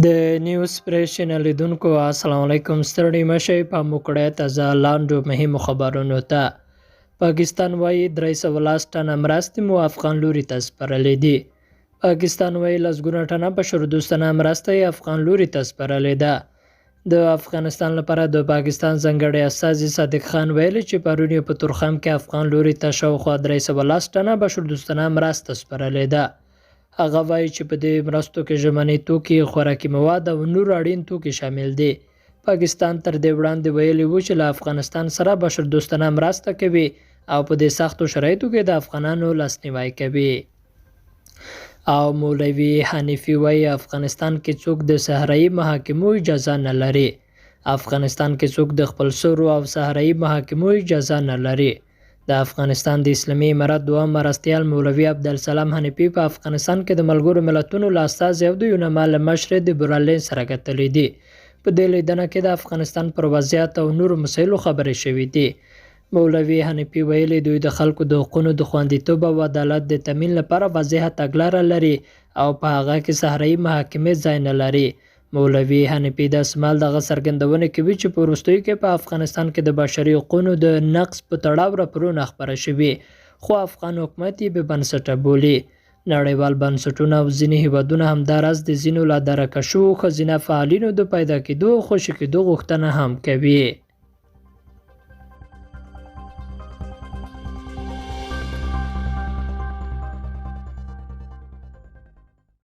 د نیوز پریشن لیدونکو السلام علیکم. ستړي مشئ په موکړه تازه لاندو مهمو خبرونو ته. پاکستان وایي 310 ټنه مرستې مو افغان لوري ته سپارلې دي. پاکستان وایي لسګونه ټنه بشردوستانه مرسته یې افغان لوري ته سپارلې ده. د افغانستان لپاره د پاکستان ځانګړي استازي صادق خان ویلي چې پرون یې په تورخم کې افغان لوري ته شاوخوا 310 ټنه بشردوستانه مرسته سپارلې ده. هغه وایي چې په دې مرستو کې ژمني توکي، خوراکي مواد او نور اړین توکي شامل دي. پاکستان تر دې وړاندې ویلي و چې له افغانستان سره بشردوستانه مرسته کوي او په دې سختو شرایطو کې د افغانانو لاسنیوی کوي. او مولوي حنیفي وایي افغانستان کې څوک د صحرایي محاکمو اجازه نه لري. افغانستان کې څوک د خپل سرو او صحرایي محاکمو اجازه نه لري. د افغانستان د اسلامي امارت دوهم مرستیال مولوي عبدالسلام حنیفي په افغانستان کې د ملګرو ملتونو له استازي او د یونما له مشر د برلین سره کتلي دي. په دې لیدنه کې د افغانستان پر وضعیت او نورو مسایلو خبرې شوې دي. مولوي حنیفي ویلي دوی د خلکو د حقونو د خوندیتوب او عدالت د تامین لپاره واضحه تګلاره لري او په هغه کې صحرایي محاکمې ځای نه لري. مولوي حنیفي د اسمال دغه څرګندونه کوي چې په وروستیو کې په افغانستان کې د بشري حقوقو د نقض په تړاو راپورونه خپاره شوي، خو افغان حکومت یې بې بنسټه بولي. نړیوال بنسټونه او ځینې هیوادونه همداراز د ځینو لا درکه شوو ښځینه فعالینو د پیدا کېدو او خوشي کېدو غوښتنه هم کوي.